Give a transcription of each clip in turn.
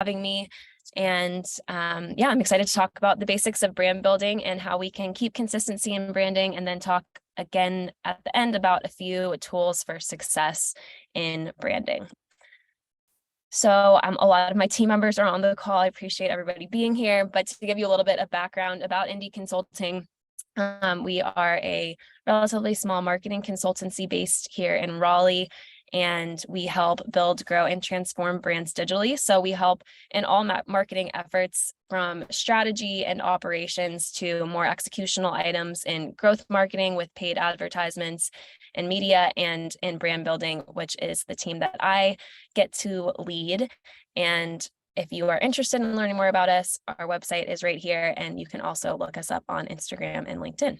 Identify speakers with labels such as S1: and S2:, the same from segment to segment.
S1: having me. And yeah, I'm excited to talk about the basics of brand building and how we can keep consistency in branding, and then talk again at the end about a few tools for success in branding. So a lot of my team members are on the call. I appreciate everybody being here, but to give you a little bit of background about Indie Consulting, we are a relatively small marketing consultancy based here in Raleigh, and we help build, grow, and transform brands digitally. So we help in all marketing efforts, from strategy and operations to more executional items in growth marketing with paid advertisements and media, and in brand building, which is the team that I get to lead. And if you are interested in learning more about us, our website is right here, and you can also look us up on Instagram and LinkedIn.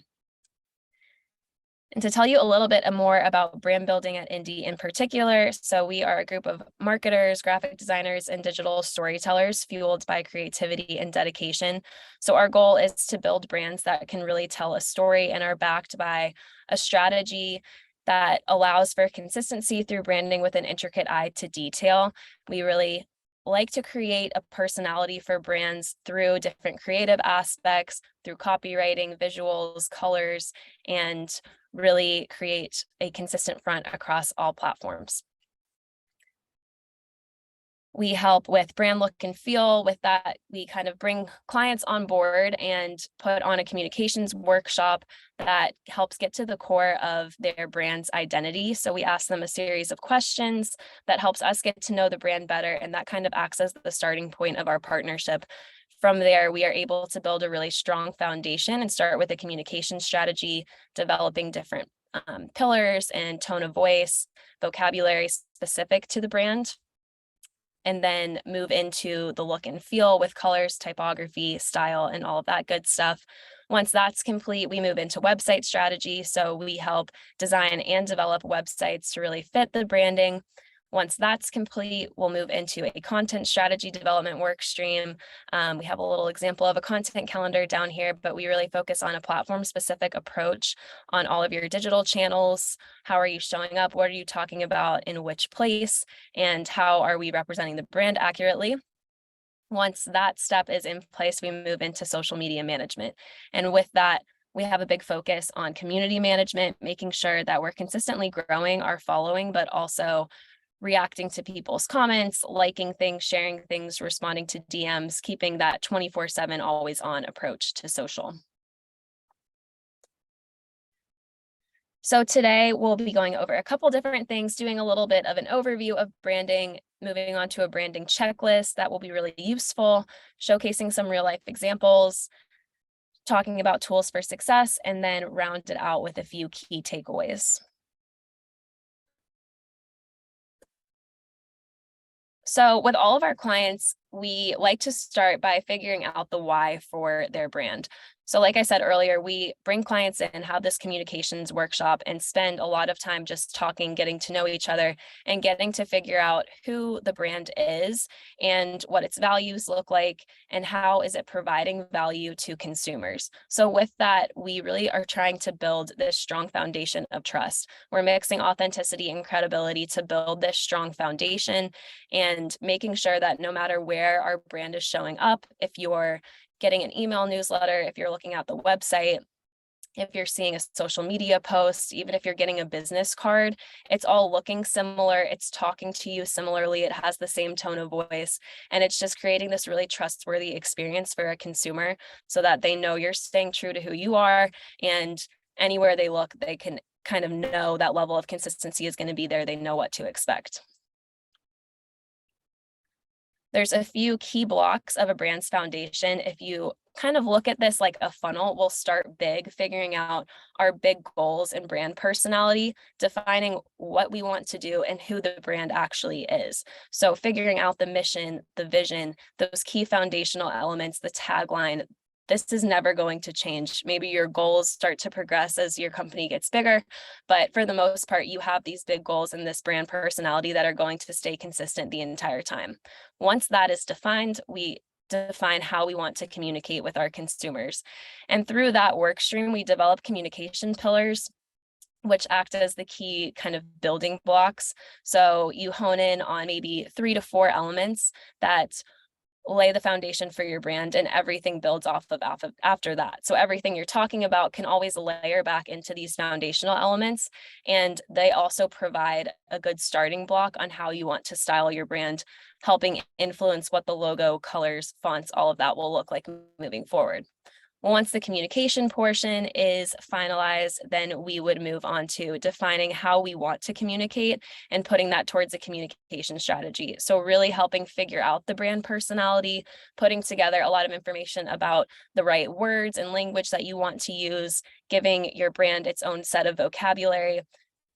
S1: And to tell you a little bit more about brand building at Indie in particular, so we are a group of marketers, graphic designers, and digital storytellers fueled by creativity and dedication. So our goal is to build brands that can really tell a story and are backed by a strategy that allows for consistency through branding with an intricate eye to detail. We really like to create a personality for brands through different creative aspects, through copywriting, visuals, colors, and really create a consistent front across all platforms. We help with brand look and feel. With that, we kind of bring clients on board and put on a communications workshop that helps get to the core of their brand's identity. So we ask them a series of questions that helps us get to know the brand better, and that kind of acts as the starting point of our partnership. From there, we are able to build a really strong foundation and start with a communication strategy, developing different pillars and tone of voice, vocabulary specific to the brand, and then move into the look and feel with colors, typography, style, and all of that good stuff. Once that's complete, we move into website strategy. So we help design and develop websites to really fit the branding. Once that's complete, we'll move into a content strategy development work stream. We have a little example of a content calendar down here, but we really focus on a platform-specific approach on all of your digital channels. How are you showing up? What are you talking about in which place? And how are we representing the brand accurately? Once that step is in place, we move into social media management. And with that, we have a big focus on community management, making sure that we're consistently growing our following, but also reacting to people's comments, liking things, sharing things, responding to DMs, keeping that 24/7 always on approach to social. So today we'll be going over a couple different things, doing a little bit of an overview of branding, moving on to a branding checklist that will be really useful, showcasing some real life examples, talking about tools for success, and then round it out with a few key takeaways. So with all of our clients, we like to start by figuring out the why for their brand. So like I said earlier, we bring clients in, have this communications workshop, and spend a lot of time just talking, getting to know each other, and getting to figure out who the brand is and what its values look like, and how is it providing value to consumers. So with that, we really are trying to build this strong foundation of trust. We're mixing authenticity and credibility to build this strong foundation, and making sure that no matter where our brand is showing up, if you're getting an email newsletter, if you're looking at the website, if you're seeing a social media post, even if you're getting a business card, it's all looking similar. It's talking to you similarly. It has the same tone of voice. And it's just creating this really trustworthy experience for a consumer so that they know you're staying true to who you are. And anywhere they look, they can kind of know that level of consistency is going to be there. They know what to expect. There's a few key blocks of a brand's foundation. If you kind of look at this like a funnel, we'll start big, figuring out our big goals and brand personality, defining what we want to do and who the brand actually is. So figuring out the mission, the vision, those key foundational elements, the tagline. This is never going to change. Maybe your goals start to progress as your company gets bigger, but for the most part, you have these big goals and this brand personality that are going to stay consistent the entire time. Once that is defined, we define how we want to communicate with our consumers. And through that work stream, we develop communication pillars, which act as the key kind of building blocks. So you hone in on maybe 3 to 4 elements that lay the foundation for your brand, and everything builds off of after that. So everything you're talking about can always layer back into these foundational elements, and they also provide a good starting block on how you want to style your brand, helping influence what the logo, colors, fonts, all of that will look like moving forward. Once the communication portion is finalized, then we would move on to defining how we want to communicate and putting that towards a communication strategy. So really helping figure out the brand personality, putting together a lot of information about the right words and language that you want to use, giving your brand its own set of vocabulary.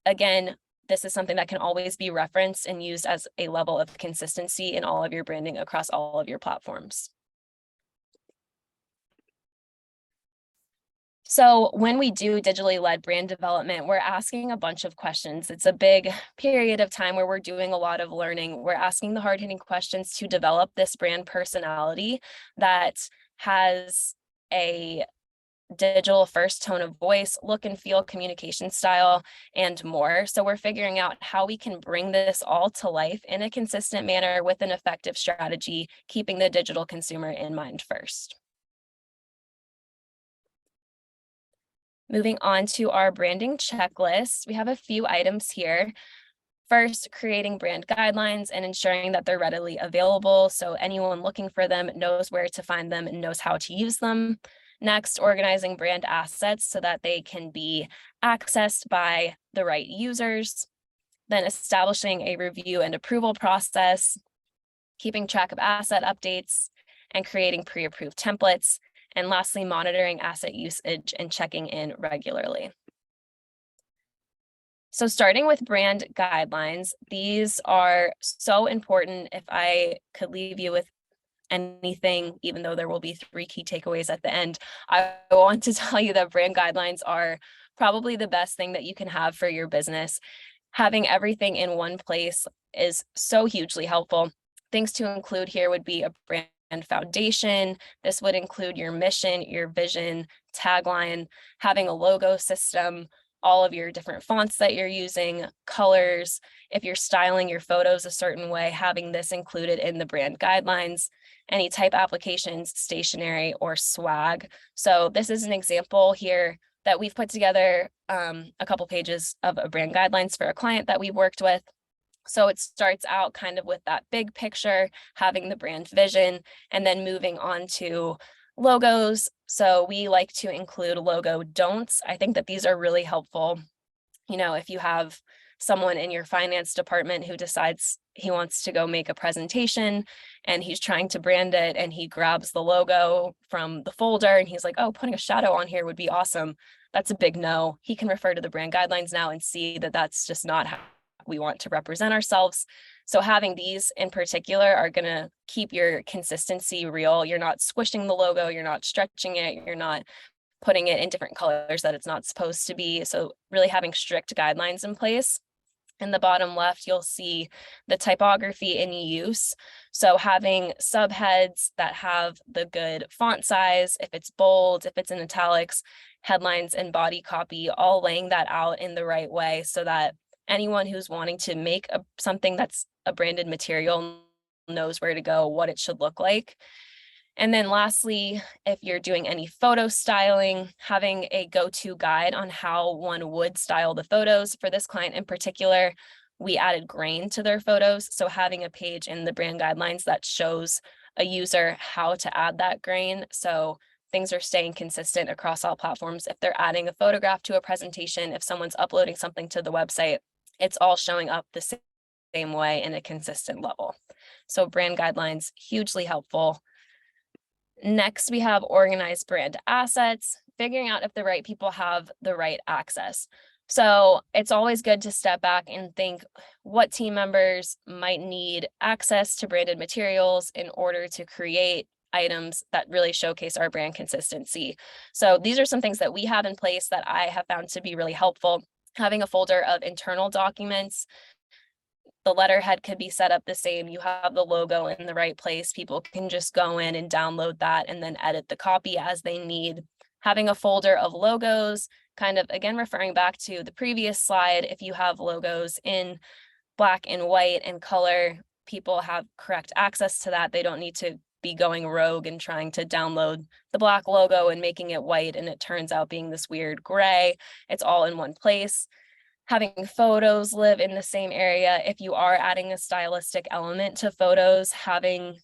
S1: Again, this is something that can always be referenced and used as a level of consistency in all of your branding across all of your platforms. So when we do digitally led brand development, we're asking a bunch of questions. It's a big period of time where we're doing a lot of learning. We're asking the hard-hitting questions to develop this brand personality that has a digital first tone of voice, look and feel, communication style, and more. So we're figuring out how we can bring this all to life in a consistent manner with an effective strategy, keeping the digital consumer in mind first. Moving on to our branding checklist, we have a few items here. First, creating brand guidelines and ensuring that they're readily available so anyone looking for them knows where to find them and knows how to use them. Next, organizing brand assets so that they can be accessed by the right users. Then establishing a review and approval process, keeping track of asset updates, and creating pre-approved templates. And lastly, monitoring asset usage and checking in regularly. So starting with brand guidelines, these are so important. If I could leave you with anything, even though there will be 3 key takeaways at the end, I want to tell you that brand guidelines are probably the best thing that you can have for your business. Having everything in one place is so hugely helpful. Things to include here would be a brand foundation. This would include your mission, your vision, tagline, having a logo system, all of your different fonts that you're using, colors. If you're styling your photos a certain way, having this included in the brand guidelines, any type applications, stationery, or swag. So this is an example here that we've put together a couple pages of brand guidelines for a client that we've worked with. So it starts out kind of with that big picture, having the brand vision, and then moving on to logos. So we like to include logo don'ts. I think that these are really helpful. You know, if you have someone in your finance department who decides he wants to go make a presentation and he's trying to brand it and he grabs the logo from the folder and he's like, oh, putting a shadow on here would be awesome. That's a big no. He can refer to the brand guidelines now and see that that's just not how we want to represent ourselves. So having these in particular are going to keep your consistency real. You're not squishing the logo, you're not stretching it, you're not putting it in different colors that it's not supposed to be. So really having strict guidelines in place. In the bottom left, you'll see the typography in use. So having subheads that have the good font size, if it's bold, if it's in italics, headlines and body copy, all laying that out in the right way so that anyone who's wanting to make something that's a branded material knows where to go, what it should look like. And then lastly, if you're doing any photo styling, having a go-to guide on how one would style the photos. For this client in particular, we added grain to their photos. So having a page in the brand guidelines that shows a user how to add that grain. So things are staying consistent across all platforms. If they're adding a photograph to a presentation, if someone's uploading something to the website, it's all showing up the same way in a consistent level. So brand guidelines, hugely helpful. Next, we have organized brand assets, figuring out if the right people have the right access. So it's always good to step back and think what team members might need access to branded materials in order to create items that really showcase our brand consistency. So these are some things that we have in place that I have found to be really helpful. Having a folder of internal documents, the letterhead could be set up the same. You have the logo in the right place. People can just go in and download that and then edit the copy as they need. Having a folder of logos, kind of again, referring back to the previous slide, if you have logos in black and white and color, people have correct access to that. They don't need to be going rogue and trying to download the black logo and making it white, and it turns out being this weird gray. It's all in one place. Having photos live in the same area. If you are adding a stylistic element to photos, having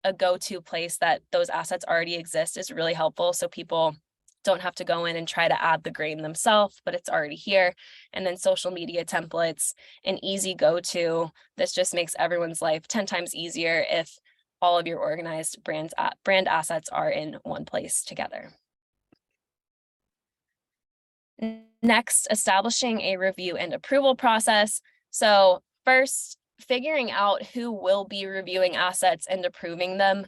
S1: a go-to place that those assets already exist is really helpful. So people don't have to go in and try to add the grain themselves, but it's already here. And then social media templates, an easy go-to. This just makes everyone's life 10 times easier if all of your organized brand assets are in one place together. Next, establishing a review and approval process. So first, figuring out who will be reviewing assets and approving them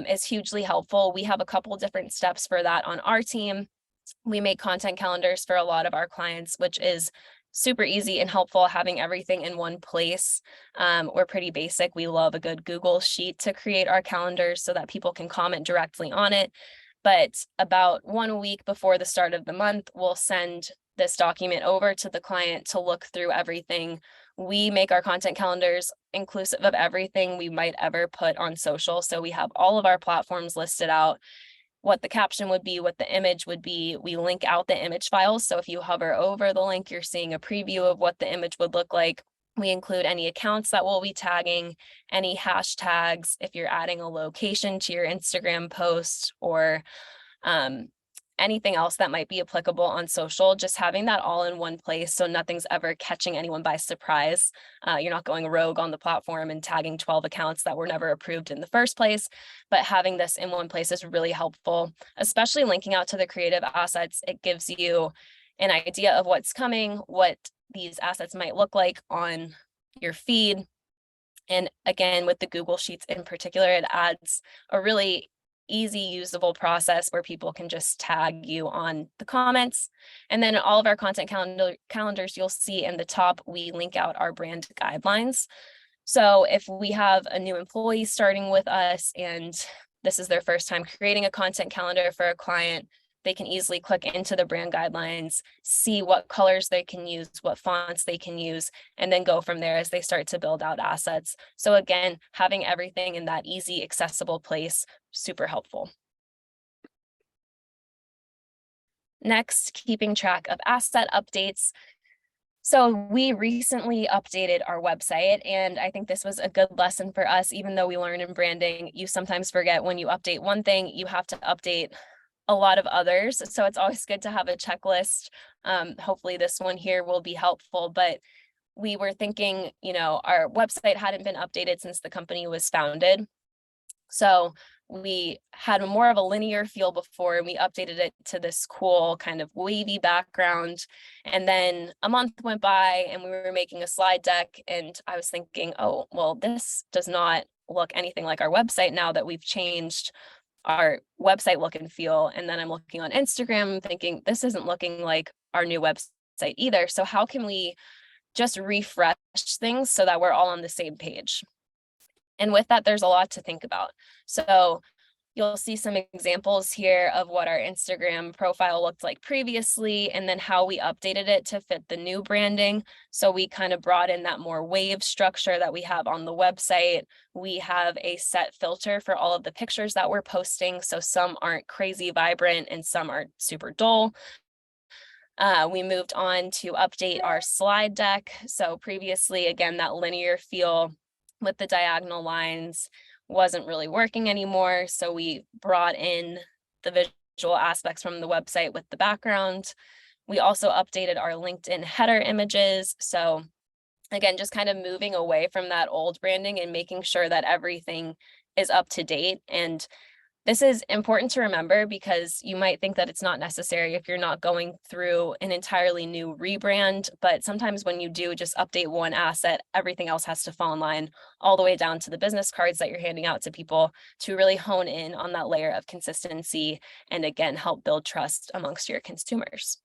S1: is hugely helpful. We have a couple different steps for that on our team. We make content calendars for a lot of our clients, which is super easy and helpful, having everything in one place. We're pretty basic. We love a good Google sheet to create our calendars so that people can comment directly on it. But about 1 week before the start of the month, we'll send this document over to the client to look through everything. We make our content calendars inclusive of everything we might ever put on social. So we have all of our platforms listed out, what the caption would be, what the image would be. We link out the image files. So if you hover over the link, you're seeing a preview of what the image would look like. We include any accounts that we'll be tagging, any hashtags, if you're adding a location to your Instagram post, or anything else that might be applicable on social, just having that all in one place so nothing's ever catching anyone by surprise. You're not going rogue on the platform and tagging 12 accounts that were never approved in the first place, but having this in one place is really helpful, especially linking out to the creative assets. It gives you an idea of what's coming, what these assets might look like on your feed. And again, with the Google Sheets in particular, it adds a really easy, usable process where people can just tag you on the comments. And then all of our content calendars, you'll see in the top, we link out our brand guidelines. So if we have a new employee starting with us and this is their first time creating a content calendar for a client, they can easily click into the brand guidelines, see what colors they can use, what fonts they can use, and then go from there as they start to build out assets. So again, having everything in that easy, accessible place, super helpful. Next, keeping track of asset updates. So we recently updated our website, and I think this was a good lesson for us. Even though we learn in branding, you sometimes forget when you update one thing, you have to update a lot of others. So it's always good to have a checklist. Hopefully this one here will be helpful, but we were thinking, our website hadn't been updated since the company was founded. So we had more of a linear feel before, and we updated it to this cool kind of wavy background. And then a month went by and we were making a slide deck, and I was thinking, oh, well, this does not look anything like our website now that we've changed our website look and feel. And then I'm looking on Instagram thinking, this isn't looking like our new website either. So how can we just refresh things so that we're all on the same page? And with that, there's a lot to think about. So you'll see some examples here of what our Instagram profile looked like previously, and then how we updated it to fit the new branding. So we kind of brought in that more wave structure that we have on the website. We have a set filter for all of the pictures that we're posting. So some aren't crazy vibrant and some are super dull. We moved on to update our slide deck. So previously, again, that linear feel with the diagonal lines wasn't really working anymore. So we brought in the visual aspects from the website with the background. We also updated our LinkedIn header images. So again, just kind of moving away from that old branding and making sure that everything is up to date. And this is important to remember because you might think that it's not necessary if you're not going through an entirely new rebrand, but sometimes when you do just update one asset, everything else has to fall in line all the way down to the business cards that you're handing out to people to really hone in on that layer of consistency and again, help build trust amongst your consumers.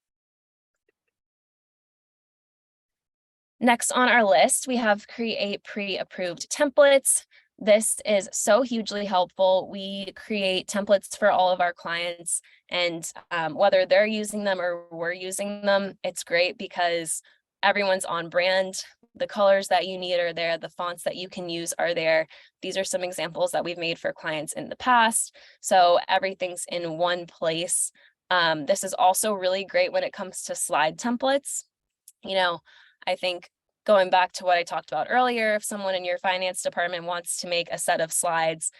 S1: Next on our list, we have create pre-approved templates. This is so hugely helpful. We create templates for all of our clients, and whether they're using them or we're using them, it's great because everyone's on brand. The colors that you need are there. The fonts that you can use are there. These are some examples that we've made for clients in the past. So everything's in one place. This is also really great when it comes to slide templates. I think going back to what I talked about earlier, if someone in your finance department wants to make a set of slides,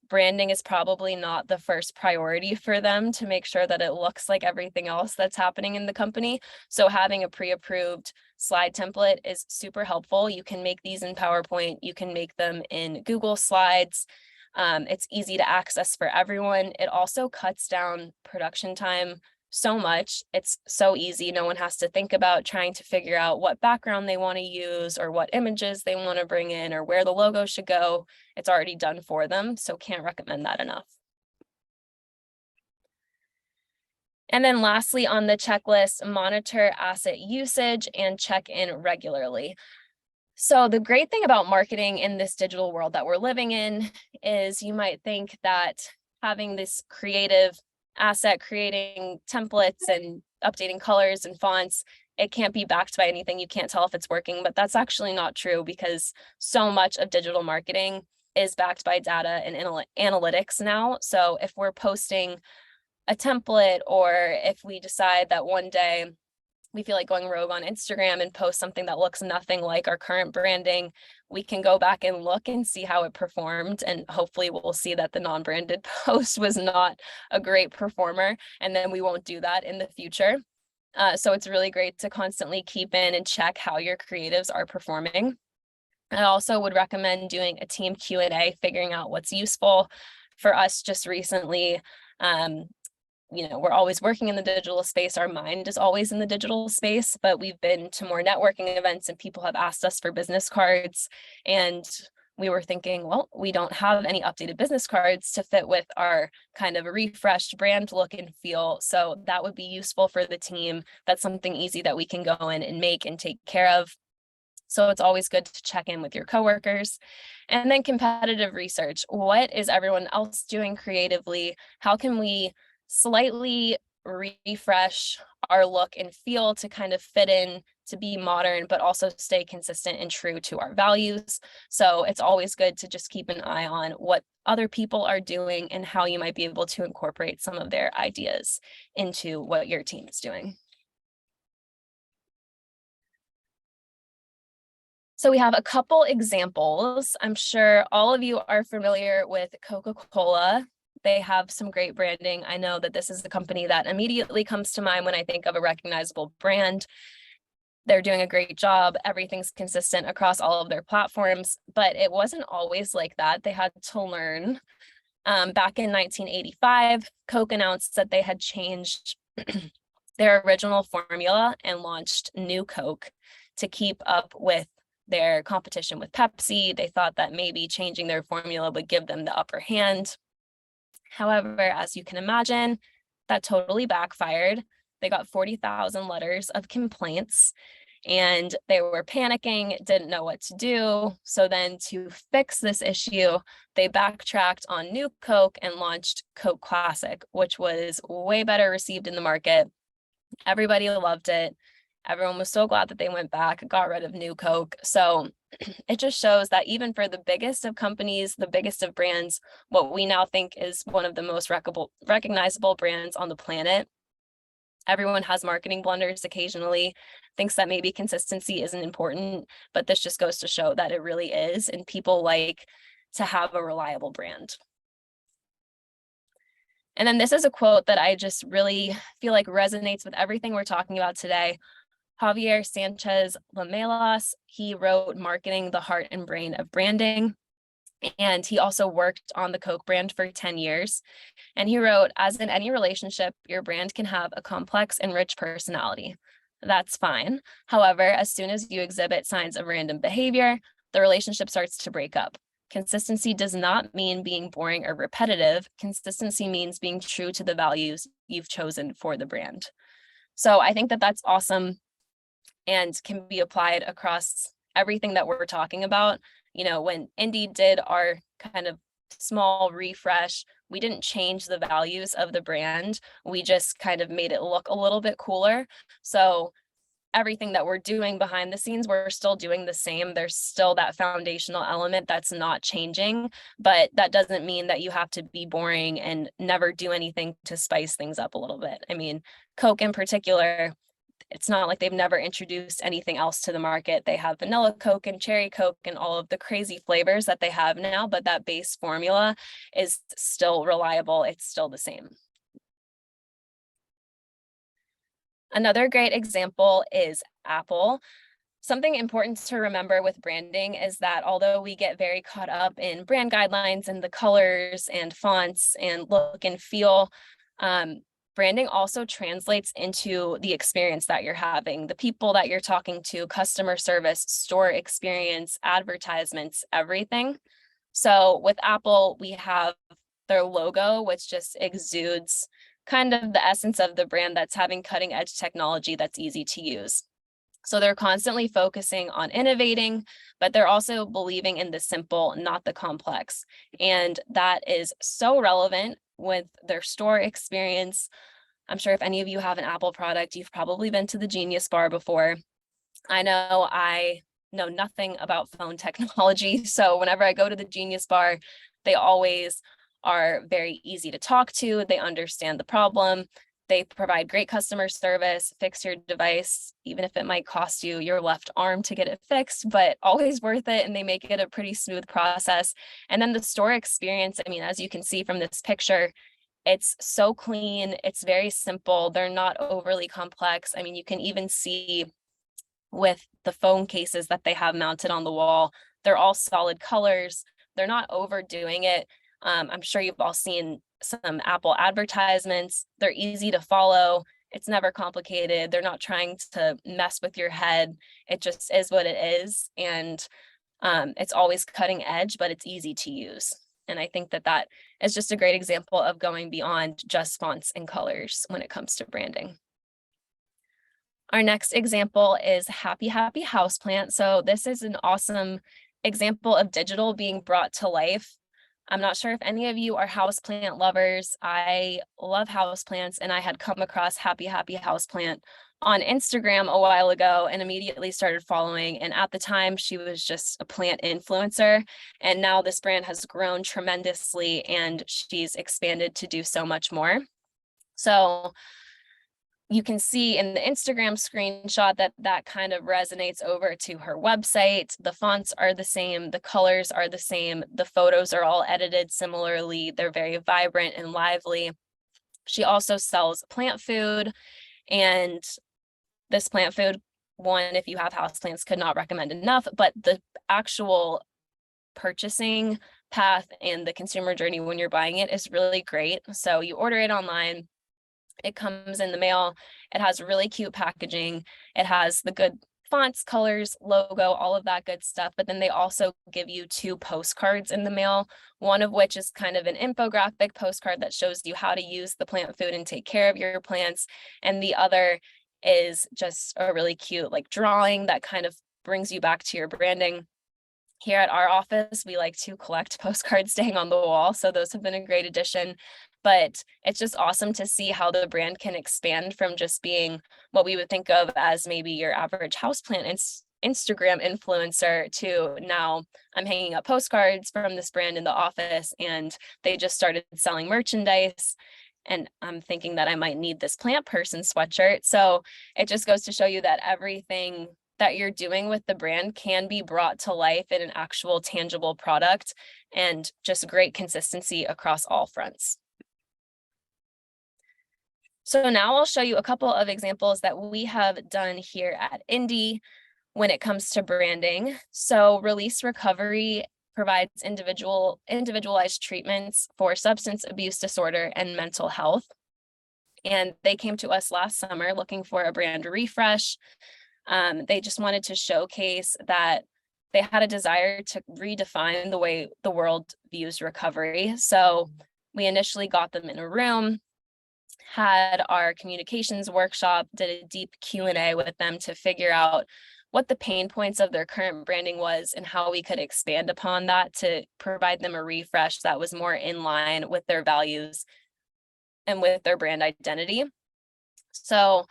S1: branding is probably not the first priority for them to make sure that it looks like everything else that's happening in the company. So having a pre-approved slide template is super helpful. You can make these in PowerPoint. You can make them in Google Slides. It's easy to access for everyone. It also cuts down production time so much. It's so easy. No one has to think about trying to figure out what background they want to use or what images they want to bring in or where the logo should go. It's already done for them, so can't recommend that enough. And then lastly on the checklist, monitor asset usage and check in regularly. So the great thing about marketing in this digital world that we're living in is you might think that having this creative asset, creating templates and updating colors and fonts, it can't be backed by anything. You can't tell if it's working, but that's actually not true because so much of digital marketing is backed by data and analytics now. So if we're posting a template, or if we decide that one day we feel like going rogue on Instagram and post something that looks nothing like our current branding, we can go back and look and see how it performed. And hopefully we'll see that the non-branded post was not a great performer, and then we won't do that in the future. So it's really great to constantly keep in and check how your creatives are performing. I also would recommend doing a team Q&A, figuring out what's useful. For us just recently, we're always working in the digital space. Our mind is always in the digital space, but we've been to more networking events and people have asked us for business cards. And we were thinking, well, we don't have any updated business cards to fit with our kind of refreshed brand look and feel. So that would be useful for the team. That's something easy that we can go in and make and take care of. So it's always good to check in with your coworkers. And then competitive research. What is everyone else doing creatively? How can we slightly refresh our look and feel to kind of fit in, to be modern, but also stay consistent and true to our values? So it's always good to just keep an eye on what other people are doing and how you might be able to incorporate some of their ideas into what your team is doing. So we have a couple examples. I'm sure all of you are familiar with Coca-Cola. They have some great branding. I know that this is the company that immediately comes to mind when I think of a recognizable brand. They're doing a great job. Everything's consistent across all of their platforms, but it wasn't always like that. They had to learn. Back in 1985, Coke announced that they had changed their original formula and launched new Coke to keep up with their competition with Pepsi. They thought that maybe changing their formula would give them the upper hand. However, as you can imagine, that totally backfired. They got 40,000 letters of complaints and they were panicking, didn't know what to do. So then to fix this issue, they backtracked on new Coke and launched Coke Classic, which was way better received in the market. Everybody loved it. Everyone was so glad that they went back, got rid of new Coke. So it just shows that even for the biggest of companies, the biggest of brands, what we now think is one of the most recognizable brands on the planet, everyone has marketing blunders occasionally, thinks that maybe consistency isn't important, but this just goes to show that it really is, and people like to have a reliable brand. And then this is a quote that I just really feel like resonates with everything we're talking about today. Javier Sanchez Lamelas, he wrote Marketing, the Heart and Brain of Branding. And he also worked on the Coke brand for 10 years. And he wrote, as in any relationship, your brand can have a complex and rich personality. That's fine. However, as soon as you exhibit signs of random behavior, the relationship starts to break up. Consistency does not mean being boring or repetitive. Consistency means being true to the values you've chosen for the brand. So I think that that's awesome and can be applied across everything that we're talking about. When Indeed did our kind of small refresh, we didn't change the values of the brand. We just kind of made it look a little bit cooler. So everything that we're doing behind the scenes, we're still doing the same. There's still that foundational element that's not changing, but that doesn't mean that you have to be boring and never do anything to spice things up a little bit. I mean, Coke in particular, it's not like they've never introduced anything else to the market. They have vanilla Coke and cherry Coke and all of the crazy flavors that they have now, but that base formula is still reliable. It's still the same. Another great example is Apple. Something important to remember with branding is that although we get very caught up in brand guidelines and the colors and fonts and look and feel, branding also translates into the experience that you're having, the people that you're talking to, customer service, store experience, advertisements, everything. So with Apple, we have their logo, which just exudes kind of the essence of the brand, that's having cutting edge technology that's easy to use. So they're constantly focusing on innovating, but they're also believing in the simple, not the complex. And that is so relevant with their store experience. I'm sure if any of you have an Apple product, you've probably been to the Genius Bar before. I know nothing about phone technology. So whenever I go to the Genius Bar, they always are very easy to talk to. They understand the problem. They provide great customer service, fix your device, even if it might cost you your left arm to get it fixed, but always worth it. And they make it a pretty smooth process. And then the store experience, I mean, as you can see from this picture, it's so clean. It's very simple. They're not overly complex. I mean, you can even see with the phone cases that they have mounted on the wall, they're all solid colors. They're not overdoing it. I'm sure you've all seen some Apple advertisements. They're easy to follow. It's never complicated. They're not trying to mess with your head. It just is what it is. And it's always cutting edge, but it's easy to use. And I think that that is just a great example of going beyond just fonts and colors when it comes to branding. Our next example is Happy Happy Houseplant. So this is an awesome example of digital being brought to life. I'm not sure if any of you are houseplant lovers. I love houseplants, and I had come across Happy Happy Houseplant on Instagram a while ago and immediately started following. And at the time, she was just a plant influencer. And now this brand has grown tremendously, and she's expanded to do so much more. So you can see in the Instagram screenshot that that kind of resonates over to her website. The fonts are the same, the colors are the same, the photos are all edited similarly. They're very vibrant and lively. She also sells plant food, and this plant food, one, if you have houseplants, could not recommend enough, but the actual purchasing path and the consumer journey when you're buying it is really great. So you order it online. It comes in the mail. It has really cute packaging. It has the good fonts, colors, logo, all of that good stuff. But then they also give you 2 postcards in the mail, one of which is kind of an infographic postcard that shows you how to use the plant food and take care of your plants. And the other is just a really cute like drawing that kind of brings you back to your branding. Here at our office, we like to collect postcards to hang on the wall. So those have been a great addition. But it's just awesome to see how the brand can expand from just being what we would think of as maybe your average houseplant Instagram influencer to now I'm hanging up postcards from this brand in the office, and they just started selling merchandise. And I'm thinking that I might need this plant person sweatshirt. So it just goes to show you that everything that you're doing with the brand can be brought to life in an actual tangible product, and just great consistency across all fronts. So now I'll show you a couple of examples that we have done here at Indie when it comes to branding. So Release Recovery provides individualized treatments for substance abuse disorder and mental health. And they came to us last summer looking for a brand refresh. They just wanted to showcase that they had a desire to redefine the way the world views recovery. So we initially got them in a room, had our communications workshop, did a deep Q&A with them to figure out what the pain points of their current branding was and how we could expand upon that to provide them a refresh that was more in line with their values and with their brand identity. So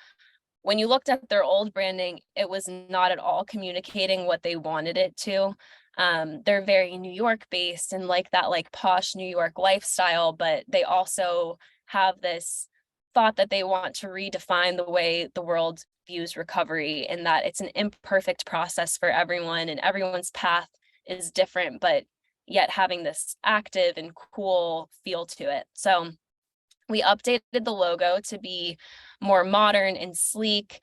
S1: when you looked at their old branding, it was not at all communicating what they wanted it to. They're very New York based and like that like posh New York lifestyle, but they also have this thought that they want to redefine the way the world views recovery, and that it's an imperfect process for everyone and everyone's path is different, but yet having this active and cool feel to it. So we updated the logo to be more modern and sleek.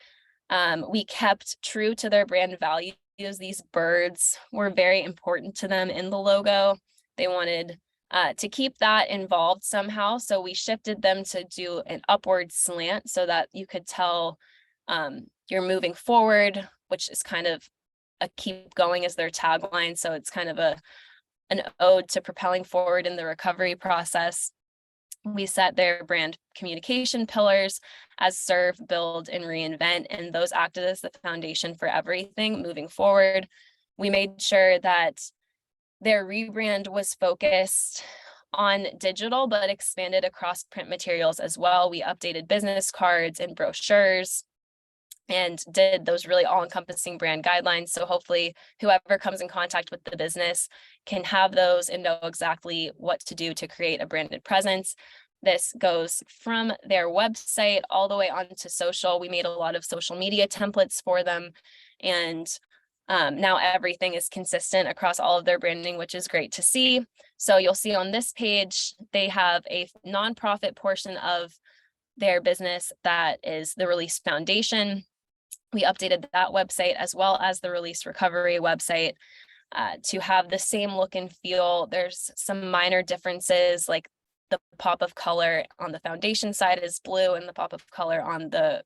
S1: We kept true to their brand values. These birds were very important to them in the logo. They wanted to keep that involved somehow. So we shifted them to do an upward slant so that you could tell you're moving forward, which is kind of a keep going as their tagline. So it's kind of an ode to propelling forward in the recovery process. We set their brand communication pillars as serve, build, and reinvent, and those acted as the foundation for everything moving forward. We made sure that their rebrand was focused on digital, but expanded across print materials as well. We updated business cards and brochures and did those really all-encompassing brand guidelines. So hopefully whoever comes in contact with the business can have those and know exactly what to do to create a branded presence. This goes from their website all the way onto social. We made a lot of social media templates for them, and now everything is consistent across all of their branding, which is great to see. So you'll see on this page, they have a nonprofit portion of their business that is the Release Foundation. We updated that website as well as the Release Recovery website to have the same look and feel. There's some minor differences, like the pop of color on the foundation side is blue and the pop of color on the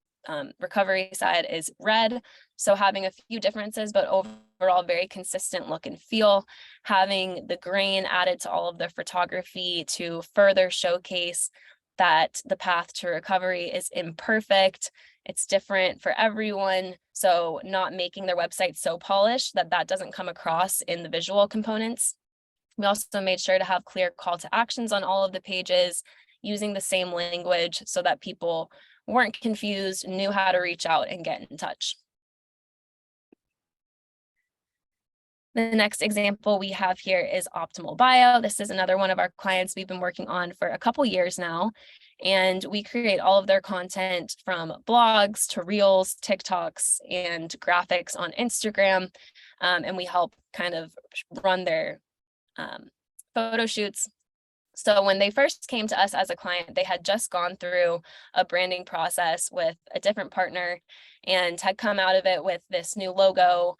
S1: recovery side is red. So having a few differences, but overall very consistent look and feel. Having the grain added to all of the photography to further showcase that the path to recovery is imperfect. It's different for everyone. So not making their website so polished that that doesn't come across in the visual components. We also made sure to have clear call to actions on all of the pages, using the same language so that people weren't confused, knew how to reach out and get in touch. The next example we have here is Optimal Bio. This is another one of our clients we've been working on for a couple years now. And we create all of their content from blogs to reels, TikToks, and graphics on Instagram. And we help kind of run their photo shoots. So when they first came to us as a client, they had just gone through a branding process with a different partner and had come out of it with this new logo,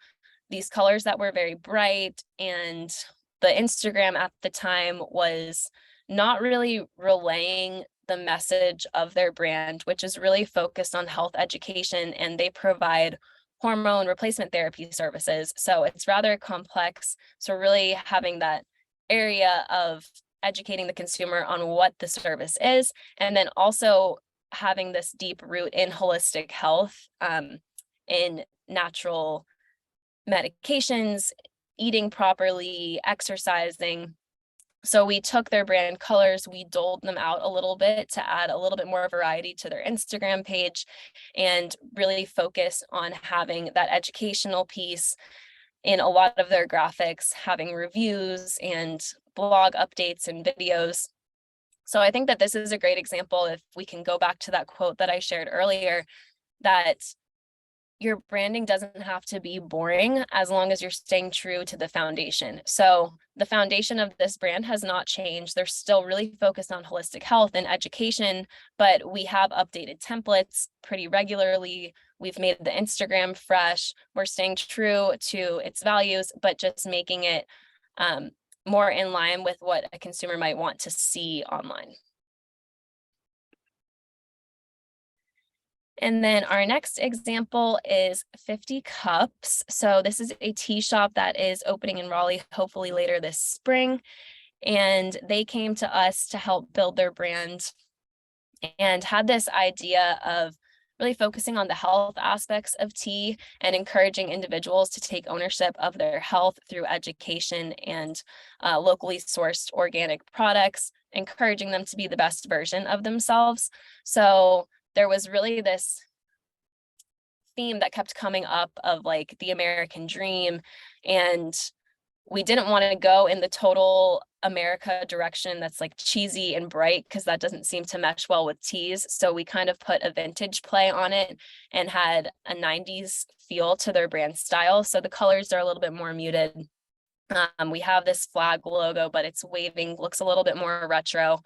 S1: these colors that were very bright, and the Instagram at the time was not really relaying the message of their brand, which is really focused on health education, and they provide hormone replacement therapy services. So it's rather complex. So really having that area of educating the consumer on what the service is, and then also having this deep root in holistic health, in natural medications, eating properly, exercising. So we took their brand colors, we doled them out a little bit to add a little bit more variety to their Instagram page and really focus on having that educational piece in a lot of their graphics, having reviews and blog updates and videos. So I think that this is a great example, if we can go back to that quote that I shared earlier, that your branding doesn't have to be boring as long as you're staying true to the foundation. So the foundation of this brand has not changed. They're still really focused on holistic health and education, but we have updated templates pretty regularly. We've made the Instagram fresh. We're staying true to its values, but just making it more in line with what a consumer might want to see online. And then our next example is 50 Cups. So this is a tea shop that is opening in Raleigh, hopefully later this spring. And they came to us to help build their brand and had this idea of really focusing on the health aspects of tea and encouraging individuals to take ownership of their health through education and locally sourced organic products, encouraging them to be the best version of themselves. So there was really this theme that kept coming up of like the American dream, and we didn't want to go in the total America direction that's like cheesy and bright, because that doesn't seem to mesh well with tees. So we kind of put a vintage play on it and had a 90s feel to their brand style. So the colors are a little bit more muted. We have this flag logo, but it's waving, looks a little bit more retro.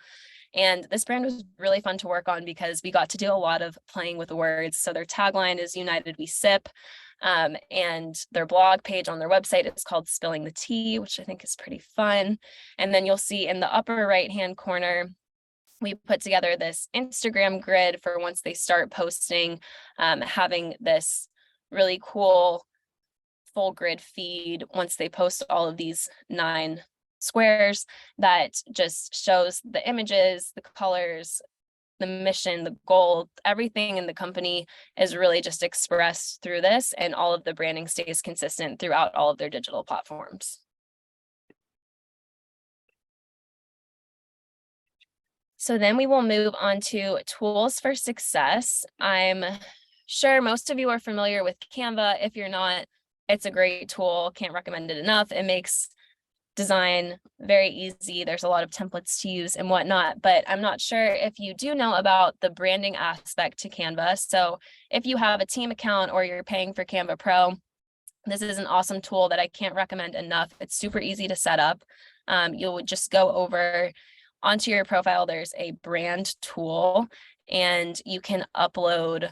S1: And this brand was really fun to work on because we got to do a lot of playing with words. So their tagline is United We Sip. And their blog page on their website is called Spilling the Tea, which I think is pretty fun. And then you'll see in the upper right-hand corner, we put together this Instagram grid for once they start posting, having this really cool full grid feed once they post all of these 9 squares that just shows the images, the colors, the mission, the goal, everything in the company is really just expressed through this, and all of the branding stays consistent throughout all of their digital platforms. So then we will move on to tools for success. I'm sure most of you are familiar with Canva. If you're not, it's a great tool. Can't recommend it enough. It makes design very easy. There's a lot of templates to use and whatnot, but I'm not sure if you do know about the branding aspect to Canva. So if you have a team account or you're paying for Canva Pro, this is an awesome tool that I can't recommend enough. It's super easy to set up. You'll just go over onto your profile. There's a brand tool, and you can upload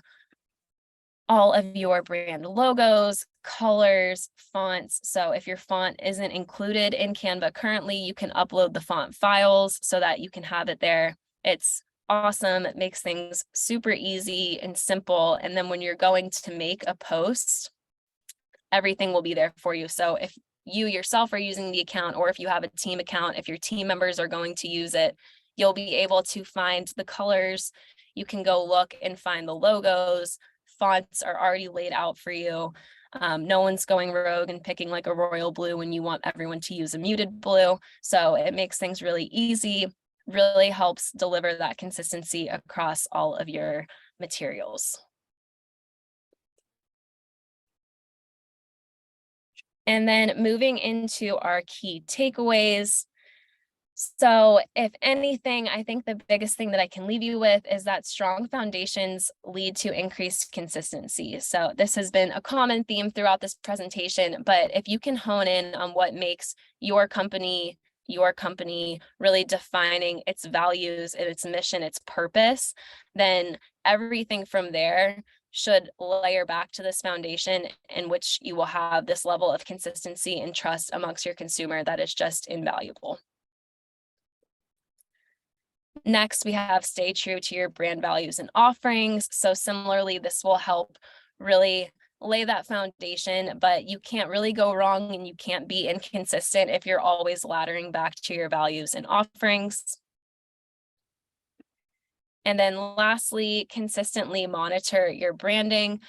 S1: all of your brand logos, colors, fonts. So if your font isn't included in Canva currently, you can upload the font files so that you can have it there. It's awesome. It makes things super easy and simple. And then when you're going to make a post, everything will be there for you. So if you yourself are using the account, or if you have a team account, if your team members are going to use it, you'll be able to find the colors. You can go look and find the logos. Fonts are already laid out for you. No one's going rogue and picking like a royal blue when you want everyone to use a muted blue. So it makes things really easy, really helps deliver that consistency across all of your materials. And then moving into our key takeaways. So if anything, I think the biggest thing that I can leave you with is that strong foundations lead to increased consistency. So this has been a common theme throughout this presentation, but if you can hone in on what makes your company, really defining its values, its mission, its purpose, then everything from there should layer back to this foundation, in which you will have this level of consistency and trust amongst your consumer that is just invaluable. Next, we have stay true to your brand values and offerings. So similarly, this will help really lay that foundation, but you can't really go wrong and you can't be inconsistent if you're always laddering back to your values and offerings. And then lastly, consistently monitor your branding.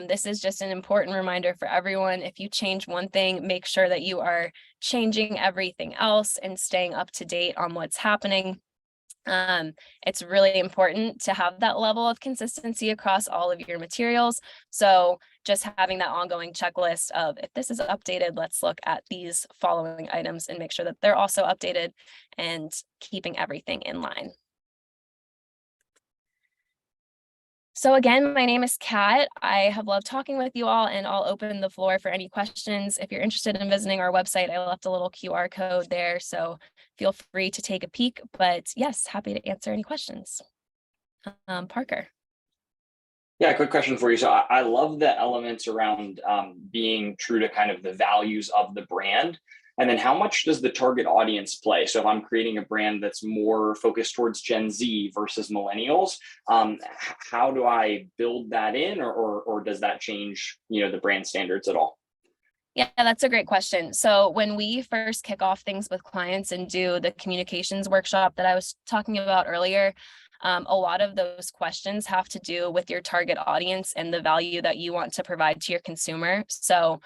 S1: This is just an important reminder for everyone. If you change one thing, make sure that you are changing everything else and staying up to date on what's happening. It's really important to have that level of consistency across all of your materials. So just having that ongoing checklist of, if this is updated, let's look at these following items and make sure that they're also updated, and keeping everything in line. So again, my name is Kat. I have loved talking with you all, and I'll open the floor for any questions. If you're interested in visiting our website, I left a little QR code there, so feel free to take a peek. But yes, happy to answer any questions. Parker.
S2: Yeah, quick question for you. So I love the elements around being true to kind of the values of the brand. And then how much does the target audience play? So if I'm creating a brand that's more focused towards Gen Z versus millennials, how do I build that in, or does that change, the brand standards at all?
S1: Yeah, that's a great question. So when we first kick off things with clients and do the communications workshop that I was talking about earlier, a lot of those questions have to do with your target audience and the value that you want to provide to your consumer. So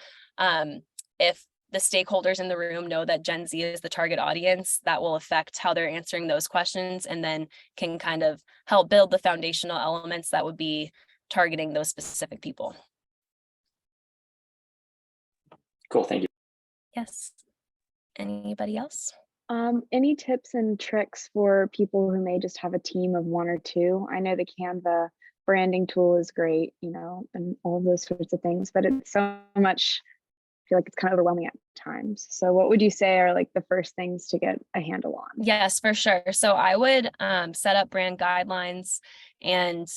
S1: if the stakeholders in the room know that Gen Z is the target audience, that will affect how they're answering those questions, and then can kind of help build the foundational elements that would be targeting those specific people.
S2: Cool. Thank you.
S1: Yes. Anybody else?
S3: Any tips and tricks for people who may just have a team of one or two? I know the Canva branding tool is great, you know, and all of those sorts of things, but it's so much, I feel like it's kind of overwhelming at times. So what would you say are like the first things to get a handle on?
S1: Yes, for sure. So I would set up brand guidelines, and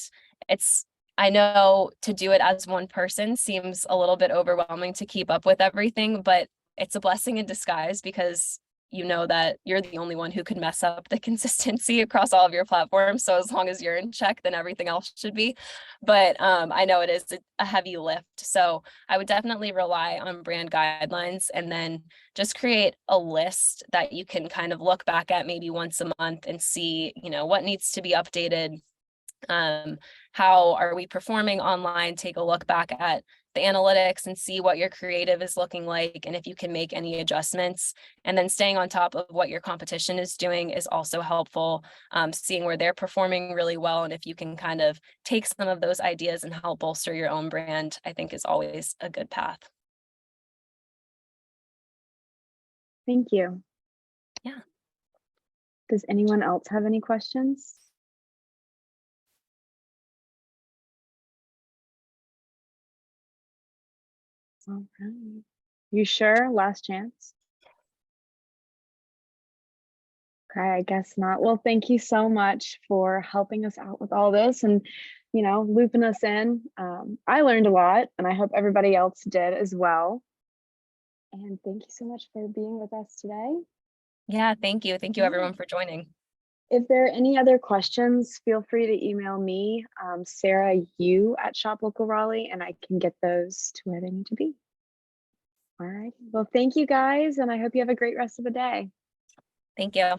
S1: I know to do it as one person seems a little bit overwhelming to keep up with everything, but it's a blessing in disguise because you know that you're the only one who could mess up the consistency across all of your platforms. So as long as you're in check, then everything else should be. But I know it is a heavy lift. So I would definitely rely on brand guidelines, and then just create a list that you can kind of look back at maybe once a month and see, you know, what needs to be updated. How are we performing online? Take a look back at the analytics and see what your creative is looking like, and if you can make any adjustments. And then staying on top of what your competition is doing is also helpful. Seeing where they're performing really well, and if you can kind of take some of those ideas and help bolster your own brand, I think is always a good path.
S3: Thank you.
S1: Yeah.
S3: Does anyone else have any questions? All right. You sure? Last chance? Okay, I guess not. Well, thank you so much for helping us out with all this and, you know, looping us in. I learned a lot, and I hope everybody else did as well. And thank you so much for being with us today.
S1: Yeah, thank you. Thank you everyone for joining.
S3: If there are any other questions, feel free to email me, Sarah Yu at Shop Local Raleigh, and I can get those to where they need to be. All right. Well, thank you guys, and I hope you have a great rest of the day.
S1: Thank you.